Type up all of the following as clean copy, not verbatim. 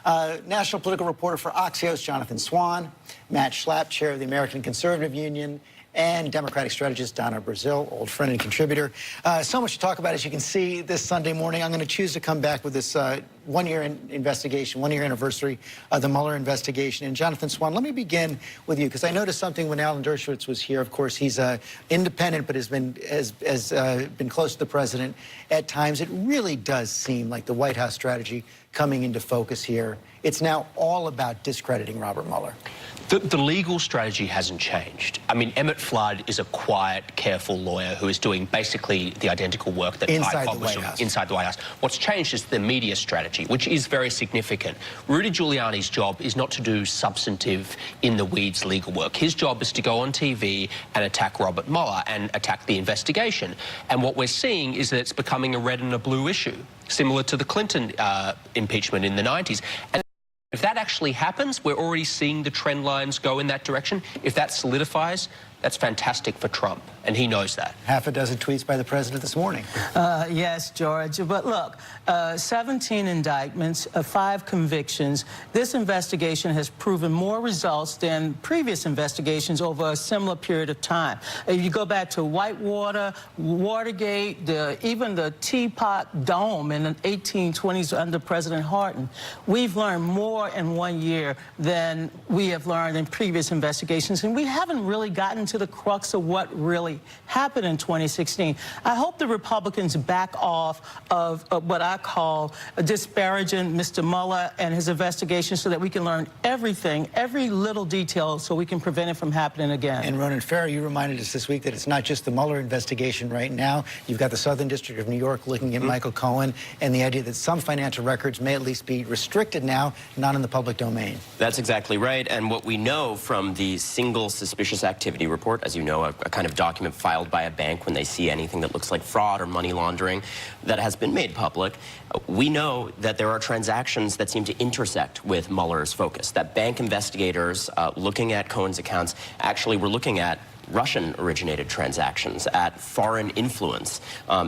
National political reporter for AXIOS, Jonathan SWAN, Matt Schlapp, chair of the American Conservative Union, and Democratic strategist Donna Brazil, old friend and contributor. So much to talk about, as you can see, this Sunday morning. I'm going to choose to come back with this one-year investigation, one-year anniversary of the Mueller investigation. And Jonathan SWAN, let me begin with you, because I noticed something when Alan Dershowitz was here. Of course, he's independent, but has been close to the president at times. It really does seem like the White House strategy coming into focus here. It's now all about discrediting Robert Mueller. The legal strategy hasn't changed. I mean, Emmett Flood is a quiet, careful lawyer who is doing basically the identical work that inside the White House. Inside the White House. What's changed is the media strategy, which is very significant. Rudy Giuliani's job is not to do substantive, in-the-weeds legal work. His job is to go on TV and attack Robert Mueller and attack the investigation. And what we're seeing is that it's becoming a red and a blue issue, similar to the Clinton impeachment in the 90s. And if that actually happens, we're already seeing the trend lines go in that direction. If that solidifies, that's fantastic for Trump, and he knows that. Half a dozen tweets by the president this morning. Yes, George. But look, 17 indictments, 5 convictions. This investigation has proven more results than previous investigations over a similar period of time. If you go back to Whitewater, Watergate, even the Teapot Dome in the 1820s under President Hardin, we've learned more in 1 year than we have learned in previous investigations, and we haven't really gotten to the crux of what really happened in 2016. I hope the Republicans back off of what I call disparaging Mr. Mueller and his investigation so that we can learn everything, every little detail, so we can prevent it from happening again. And Ronan Farrow, you reminded us this week that it's not just the Mueller investigation right now. You've got the Southern District of New York looking at Michael Cohen, and the idea that some financial records may at least be restricted now, not in the public domain. That's exactly right. And what we know from the single suspicious activity report, as you know, a kind of document filed by a bank when they see anything that looks like fraud or money laundering that has been made public, we know that there are transactions that seem to intersect with Mueller's focus, that bank investigators looking at Cohen's accounts actually were looking at Russian-originated transactions, at foreign influence.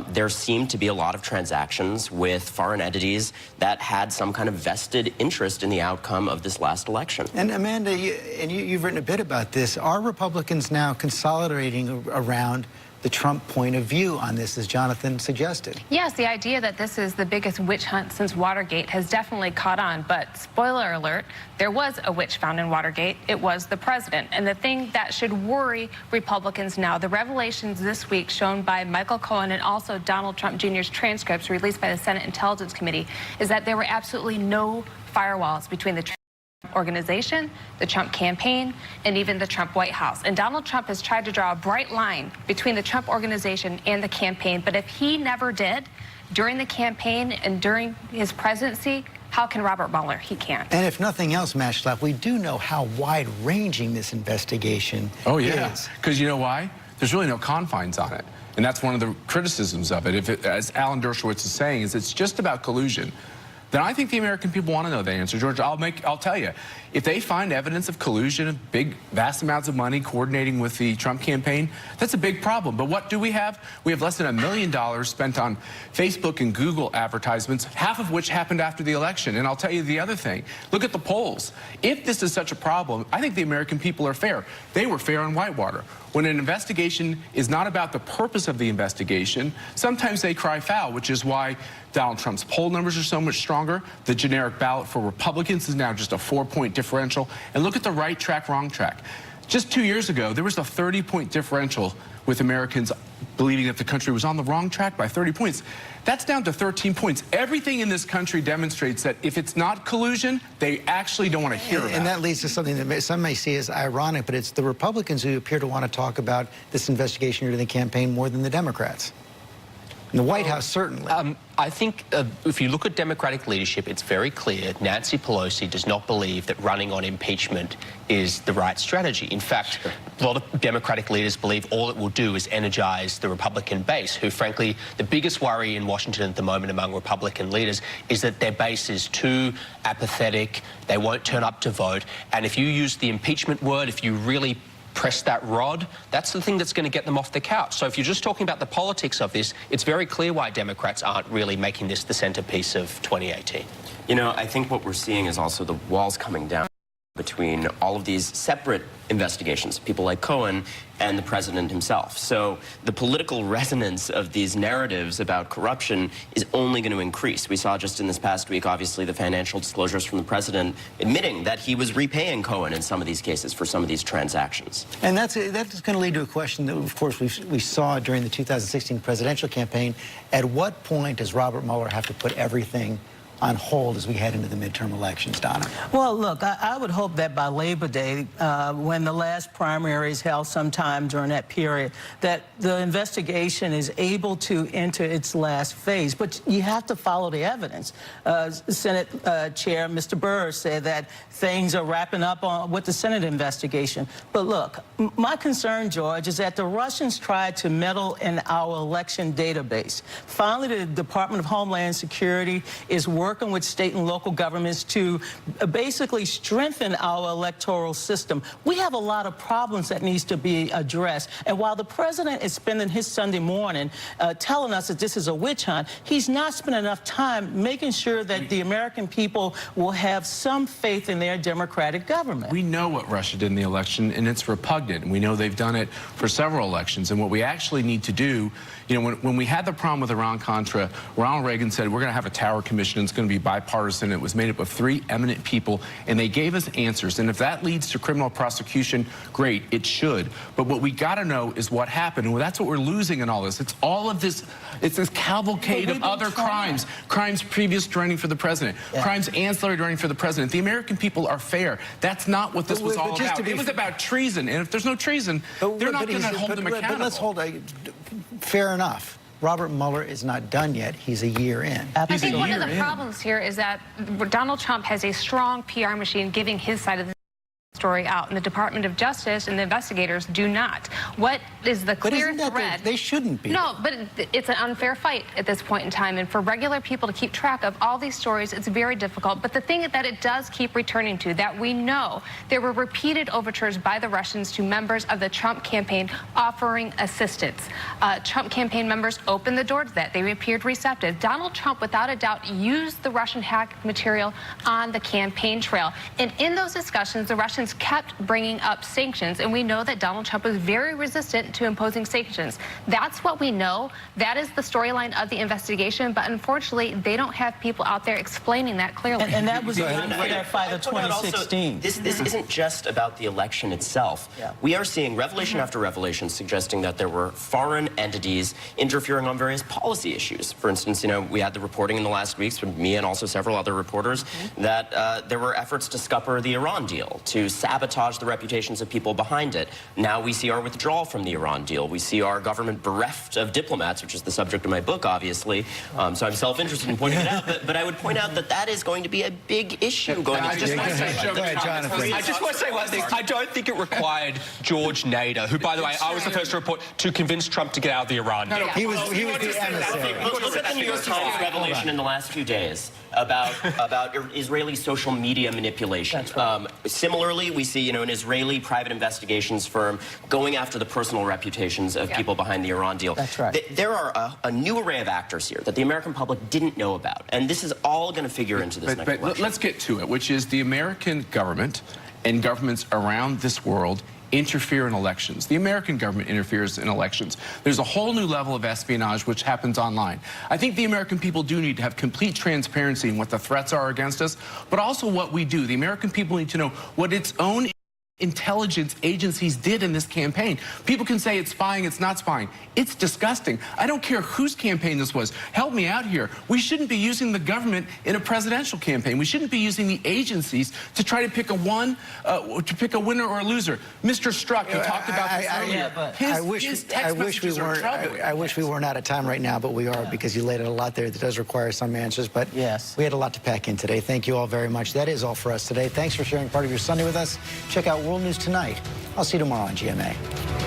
There seemed to be a lot of transactions with foreign entities that had some kind of vested interest in the outcome of this last election. And Amanda, you've written a bit about this. Are Republicans now consolidating around the Trump point of view on this, as Jonathan suggested? Yes, the idea that this is the biggest witch hunt since Watergate has definitely caught on, but spoiler alert, there was a witch found in Watergate. It was the president. And the thing that should worry Republicans now, the revelations this week shown by Michael Cohen and also Donald Trump Jr.'s transcripts released by the Senate Intelligence Committee, is that there were absolutely no firewalls between the organization, the Trump campaign, and even the Trump White House. And Donald Trump has tried to draw a bright line between the Trump organization and the campaign, but if he never did during the campaign and during his presidency, how can Robert Mueller? He can't. And if nothing else, Matt Schlapp, we do know how wide-ranging this investigation is. Oh, yeah, because you know why? There's really no confines on it. And that's one of the criticisms of it. If it, as Alan Dershowitz is saying, is it's just about collusion, then I think the American people want to know the answer. George, I'll tell you, if they find evidence of collusion, vast amounts of money coordinating with the Trump campaign, that's a big problem. But what do we have? We have less than $1 million spent on Facebook and Google advertisements, half of which happened after the election. And I'll tell you the other thing. Look at the polls. If this is such a problem, I think the American people are fair. They were fair on Whitewater. When an investigation is not about the purpose of the investigation, sometimes they cry foul, which is why Donald Trump's poll numbers are so much stronger. The generic ballot for Republicans is now just a 4-point differential. And look at the right track, wrong track. Just 2 years ago, there was a 30-point differential with Americans believing that the country was on the wrong track by 30 points. That's down to 13 points. Everything in this country demonstrates that if it's not collusion, they actually don't want to hear about it. And that leads to something that some may see as ironic, but it's the Republicans who appear to want to talk about this investigation during the campaign more than the Democrats. In the White House, certainly. I think if you look at Democratic leadership, it's very clear Nancy Pelosi does not believe that running on impeachment is the right strategy. In fact, a lot of Democratic leaders believe all it will do is energize the Republican base, who, frankly, the biggest worry in Washington at the moment among Republican leaders is that their base is too apathetic, they won't turn up to vote, and if you use the impeachment word, if you really press that rod, that's the thing that's going to get them off the couch. So if you're just talking about the politics of this, it's very clear why Democrats aren't really making this the centerpiece of 2018. You know, I think what we're seeing is also the walls coming down between all of these separate investigations, people like Cohen and the president himself. So the political resonance of these narratives about corruption is only going to increase. We saw just in this past week, obviously, the financial disclosures from the president admitting that he was repaying Cohen in some of these cases for some of these transactions. And that's going to lead to a question that, of course, we saw during the 2016 presidential campaign. At what point does Robert Mueller have to put everything on hold as we head into the midterm elections, Donna? Well, look, I would hope that by Labor Day, when the last primary is held sometime during that period, that the investigation is able to enter its last phase. But you have to follow the evidence. Senate Chair Mr. Burr said that things are wrapping up with the Senate investigation. But look, my concern, George, is that the Russians tried to meddle in our election database. Finally, the Department of Homeland Security is working with state and local governments to basically strengthen our electoral system. We have a lot of problems that needs to be addressed. And while the president is spending his Sunday morning telling us that this is a witch hunt, he's not spending enough time making sure that the American people will have some faith in their democratic government. We know what Russia did in the election, and it's repugnant. We know they've done it for several elections. And what we actually need to do, you know, when we had the problem with Iran-Contra, Ronald Reagan said, we're going to have a Tower Commission. It's going to be bipartisan. It was made up of 3 eminent people, and they gave us answers. And if that leads to criminal prosecution, great, it should. But what we got to know is what happened, and that's what we're losing in all this. It's all of this, it's this cavalcade of other crimes, crimes previous to running for the president, crimes ancillary to running for the president. The American people are fair. That's not what this was all about. It was about treason, and if there's no treason, they're not going to hold them accountable. But let's hold fair enough. Robert Mueller is not done yet. He's a year in. I think one of the problems here is that Donald Trump has a strong PR machine giving his side of the story out, and the Department of Justice and the investigators do not. What is the clear thread? They shouldn't be. No, but it's an unfair fight at this point in time, and for regular people to keep track of all these stories, it's very difficult. But the thing that it does keep returning to, that we know there were repeated overtures by the Russians to members of the Trump campaign offering assistance. Trump campaign members opened the door to that. They appeared receptive. Donald Trump, without a doubt, used the Russian hacked material on the campaign trail. And in those discussions, the Russians kept bringing up sanctions, and we know that Donald Trump was very resistant to imposing sanctions. That's what we know. That is the storyline of the investigation, but unfortunately, they don't have people out there explaining that clearly. And that was the unfair fight of 2016. This isn't just about the election itself. We are seeing revelation after revelation suggesting that there were foreign entities interfering on various policy issues. For instance, you know, we had the reporting in the last weeks from me and also several other reporters that there were efforts to scupper the Iran deal, to sabotage the reputations of people behind it. Now we see our withdrawal from the Iran deal. We see our government bereft of diplomats, which is the subject of my book, obviously. So I'm self-interested in pointing it out. But I would point out that that is going to be a big issue going into this election. I just want to say one thing. I don't think it required George Nader, who, by the way, I was the first to report, to convince Trump to get out of the Iran deal. He was the emissary. Look at the New York Times revelation in the last few days about Israeli social media manipulation. Similarly, we see, you know, an Israeli private investigations firm going after the personal reputations of people behind the Iran deal. That's right. There are a new array of actors here that the American public didn't know about, and this is all going to figure into this next election. Let's get to it, which is the American government and governments around this world interfere in elections. The American government interferes in elections. There's a whole new level of espionage which happens online. I think the American people do need to have complete transparency in what the threats are against us, but also what we do. The American people need to know what its own intelligence agencies did in this campaign. People can say it's spying, it's not spying. It's disgusting. I don't care whose campaign this was. Help me out here. We shouldn't be using the government in a presidential campaign. We shouldn't be using the agencies to try to pick a winner or a loser. Mr. Strzok, you talked about this earlier. I wish we weren't out of time right now, but we are, because you laid out a lot there that does require some answers. But we had a lot to pack in today. Thank you all very much. That is all for us today. Thanks for sharing part of your Sunday with us. Check out World News Tonight. I'll see you tomorrow on GMA.